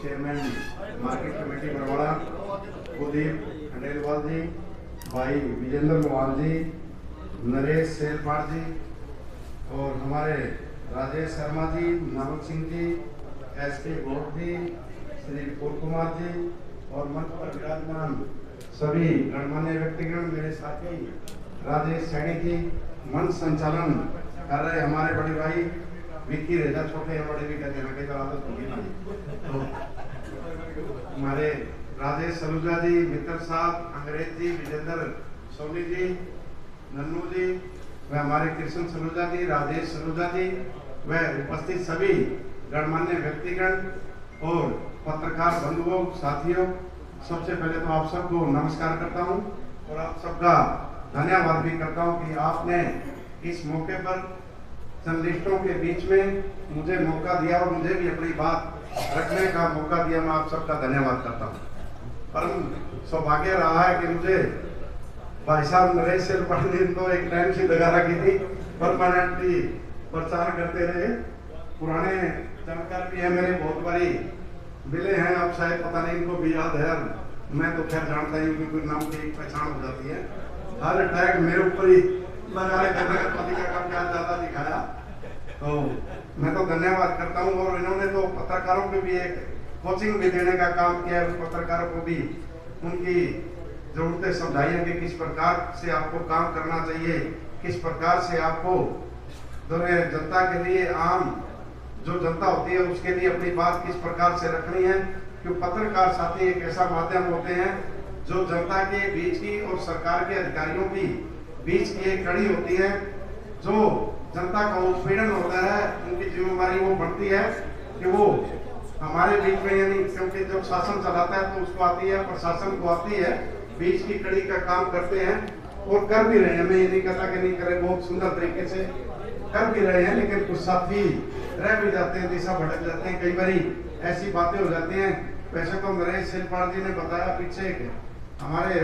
Chairman market committee Barwara Kuldeep Khandelwal ji, भाई विजेंद्र लोहान जी, नरेश सेलपाट जी और हमारे राजेश शर्मा जी, नावल सिंह जी, एसके घोष जी, श्री विपुल कुमार जी और मंच पर विराजमान सभी गणमान्य व्यक्तिगण, मेरे साथी राजेश सैनी जी, मंच संचालन कर रहे हमारे बड़े भाई विक्की रेजा, छोटे या बड़े भी कहते हैं कई बार तो होगी ना, तो हमारे राजेश सलूजा जी, मित्र साहब, अंग्रेज जी, विजेंद्र सोनी जी, नन्नू जी व हमारे कृष्ण सलूजा जी, राजेश सलूजा जी व उपस्थित सभी गणमान्य व्यक्तिगण और पत्रकार बंधुओं साथियों, सबसे पहले तो आप सबको नमस्कार करता हूं और आप सबका धन्यवाद भी करता हूं कि आपने इस मौके पर जर्नलिस्टों के बीच में मुझे मौका दिया और मुझे भी अपनी बात रखने का मौका दिया। मैं आप सबका धन्यवाद करता हूं। पर सौभाग्य रहा है कि मुझे भाई साहब नरेश सेलपाट ने तो एक टाइम से लगा रखी थी, परमानेंटली प्रचार करते रहे। पुराने जानकार भी है मेरे, बहुत बारी मिले हैं, अब शायद पता नहीं इनको भी याद है, मैं तो खैर जानता ही हूँ क्योंकि नाम की एक पहचान हो जाती है। हर अटैक मेरे ऊपर ही लगा पति का काम ज्यादा दिखाया, तो मैं तो धन्यवाद करता हूँ। और इन्होंने तो पत्रकारों को भी एक कोचिंग भी देने का काम किया है, पत्रकारों को भी उनकी जरूरतें समझाई है कि किस प्रकार से आपको काम करना चाहिए, किस प्रकार से आपको जनता के लिए, आम जो जनता होती है उसके लिए अपनी बात किस प्रकार से रखनी है। क्योंकि पत्रकार साथी एक ऐसा माध्यम होते हैं जो जनता के बीच की और सरकार के अधिकारियों की बीच की एक कड़ी होती है। जो जनता का उत्पीड़न होता है, उनकी जिम्मेदारी वो बढ़ती है कि वो हमारे बीच में, यानी क्योंकि जब शासन चलाता है तो उसको आती है, प्रशासन को आती है, बीच की कड़ी का काम करते हैं और कर भी रहे हैं। मैं ये नहीं कहता कि नहीं करें, बहुत सुंदर तरीके से कर भी रहे हैं, लेकिन कुछ साथी रह भी जाते हैं, दिशा भटक जाते हैं, कई बारी ऐसी बातें हो जाती हैं। वैसे तो नरेश सेलपाट जी ने बताया पीछे हमारे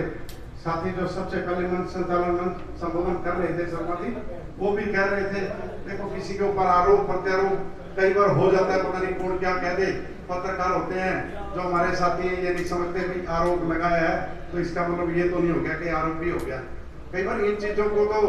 साथी जो सबसे पहले मंच संचालन संबोधन कर रहे थे शर्मा जी, वो भी कह रहे थे देखो किसी के ऊपर आरोप प्रत्यारोप कई बार हो जाता है, पता नहीं कौन क्या कह दे। पत्रकार होते हैं जो हमारे साथी ये नहीं समझते भी आरोप लगाया है तो इसका मतलब ये तो नहीं हो गया कि आरोप भी हो गया। कई बार इन चीजों को तो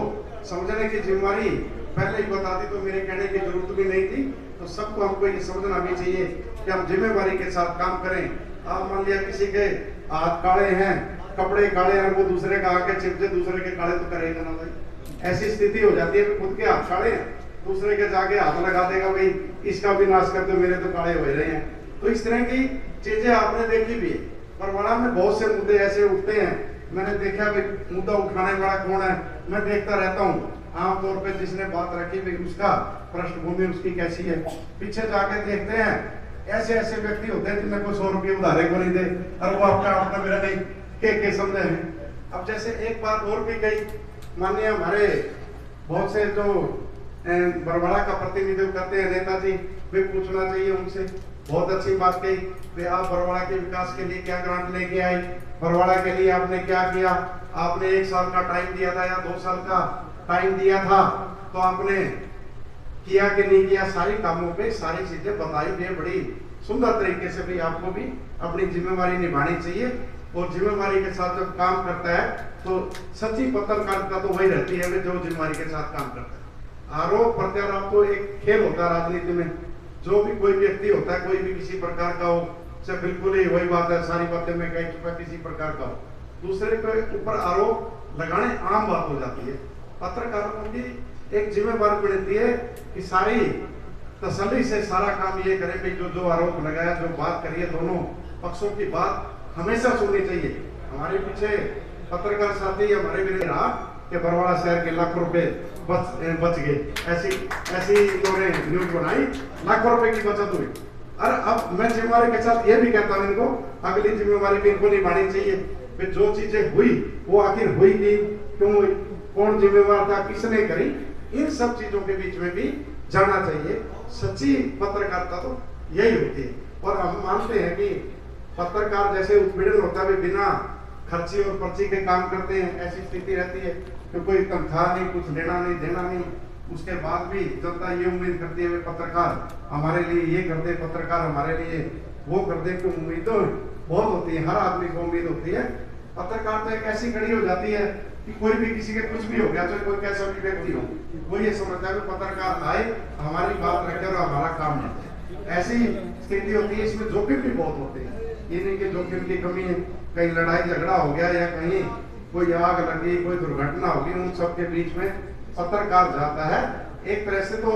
समझने की जिम्मेदारी पहले ही बता दी तो मेरे कहने की जरूरत भी नहीं थी। तो सबको हमको ये समझना भी चाहिए कि हम जिम्मेदारी के साथ काम करें। आप मान लिया किसी के हाथ काले हैं, कपड़े काले हैं, वो दूसरे का आके चिपके दूसरे के काले तो करेगा ना भाई। ऐसी स्थिति हो जाती है, खुद के हाथ काले हैं, दूसरे के जाके हाथ लगा देगा भाई इसका भी नाश कर दो, मेरे तो काले हो रहे हैं। तो इस तरह की चीजें आपने देखी भी। परवाड़ा में बहुत से मुद्दे ऐसे उठते हैं, मैंने देखा भाई मुद्दा उठाने वाला कौन है, मैं देखता रहता हूँ। आमतौर पे जिसने बात रखी भाई उसका पृष्ठभूमि उसकी कैसी है, पीछे जाके देखते हैं ऐसे ऐसे व्यक्ति होते हैं जिन्हें कोई 100 रुपये उधारे को नहीं दे और वो आपका अपना मेरा नहीं के समझे हैं। अब जैसे एक बात और भी गई, माननीय हमारे बहुत से जो बरवाड़ा का प्रतिनिधित्व करते हैं नेताजी, वे पूछना चाहिए उनसे। बहुत अच्छी बात कही वे आप बरवाड़ा के विकास के लिए क्या ग्रांट लेके आई, बरवाड़ा के लिए आपने क्या किया। आपने 1 साल का टाइम दिया था या 2 साल का टाइम दिया था, तो आपने किया कि नहीं किया, सारी कामों पे सारी चीजें बताई गई। बड़ी सुंदर तरीके से भी आपको भी अपनी जिम्मेवारी निभानी चाहिए और जिम्मेवारी के साथ जब काम करता है तो सच्ची पत्रकारिता तो वही रहती है जो जिम्मेवारी के साथ काम करता है। आरोप प्रत्यारोप तो एक खेल होता है राजनीति में, जो भी कोई व्यक्ति होता है कोई भी किसी प्रकार का हो, से बिल्कुल ही वही बात है, सारी बातें मैं कह चुका, किसी प्रकार का हो, दूसरे के ऊपर आरोप लगाने आम बात हो जाती है। पत्रकारों की एक जिम्मेवारी बनती है कि सारी तसल्ली से सारा काम ये करें कि जो आरोप लगाया, जो बात करिए, दोनों पक्षों की बात हमेशा सुननी चाहिए। हमारे पीछे पत्रकार साथी हमारे भी रहा कि बरवाड़ा शहर के लाख रुपए बच गए, ऐसी इन्होंने न्यूज बनाई, लाखों रुपए की बचत हुई। और अब मैं जिम्मेवारी के साथ ये भी कहता हूँ इनको, अगली जिम्मेवारी भी इनको निभानी चाहिए। जो चीजें हुई वो आखिर हुई थी, क्यों हुई, कौन जिम्मेवार था, किसने करी, इन सब चीजों के बीच में भी जाना चाहिए। सच्ची पत्रकारिता तो यही होती है। और हम मानते हैं कि पत्रकार जैसे उत्पीड़न होता है, बिना खर्ची और पर्ची के काम करते हैं, ऐसी स्थिति रहती है कि कोई तनख्वाह नहीं, कुछ लेना नहीं देना नहीं, उसके बाद भी जनता ये उम्मीद करती है पत्रकार हमारे लिए ये करते, पत्रकार हमारे लिए वो कर दे कि उम्मीदें बहुत होती है, हर आदमी को उम्मीद होती है। पत्रकार तो एक ऐसी कड़ी हो जाती है कि कोई भी किसी के कुछ भी हो गया, चाहे कोई कैसा भी व्यक्ति हो, वो ये समझता है कि पत्रकार आए, हमारी बात रखे और हमारा काम है। ऐसी स्थिति होती है, इसमें जोखिम भी बहुत होते हैं। ये नहीं कि जोखिम की कमी है, कहीं लड़ाई झगड़ा हो गया या कहीं कोई आग लगी, कोई दुर्घटना होगी, उन सब के बीच में पत्रकार जाता है। एक तरह से तो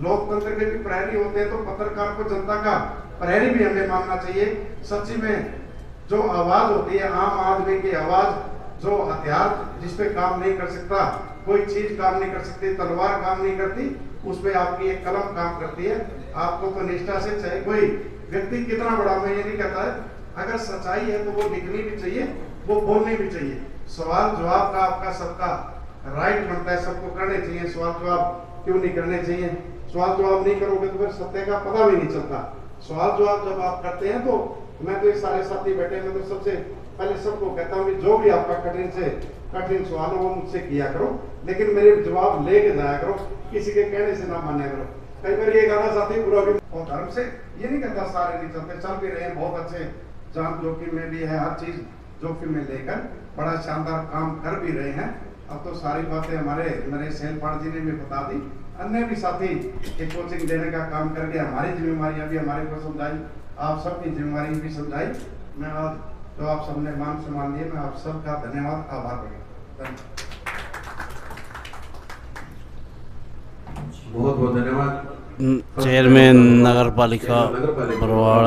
लोकतंत्र के भी प्रहरी होते हैं, तो पत्रकार को जनता का प्रहरी भी हमें मानना चाहिए। सच्ची में जो आवाज होती है, आम आदमी की आवाज, जो हथियार जिसपे काम नहीं कर सकता, कोई चीज काम नहीं कर सकती, तलवार काम नहीं करती, उस पे आपकी एक कलम काम करती है। आपको तो निष्ठा से, चाहे कोई व्यक्ति कितना बड़ा, मैं ये नहीं कहता है, अगर सच्चाई है तो वो लिखनी भी चाहिए, वो बोलनी भी चाहिए। सवाल जवाब का आपका सबका राइट बनता है, सबको करने चाहिए। सवाल जवाब क्यों नहीं करने चाहिए? सवाल जवाब नहीं करोगे तो फिर सत्य का पता भी नहीं चलता। सवाल जवाब जब आप करते हैं, तो मैं तो ये सारे साथी बैठे, मैं तो सबसे पहले सबको कहता हूँ कि जो भी आपका कठिन से कठिन सवाल हो वो मुझसे किया करो, लेकिन मेरे जवाब लेके जाया करो, किसी के कहने से ना माने करो। कई बार ये गाना साथी बुरा भी, और धर्म से ये नहीं कहता सारे नहीं चलते, चल भी रहे हैं बहुत अच्छे, जान जोखिम में भी है, हर चीज जोखिम में लेकर बड़ा शानदार काम कर भी रहे हैं। अब तो सारी बातें हमारे नरेश सेलपाड़ जी ने भी बता दी, अन्य भी साथी एक कोचिंग देने का काम करके हमारी जिम्मेवारियां भी हमारे को समझाई, आप सबकी जिम्मेवारी भी समझाई। मैं आज जो आप सबने मान सम्मान दिए, मैं आप सबका धन्यवाद, आभार करूँगा। बहुत बहुत धन्यवाद। चेयरमैन नगर पालिका बरवाड़ा।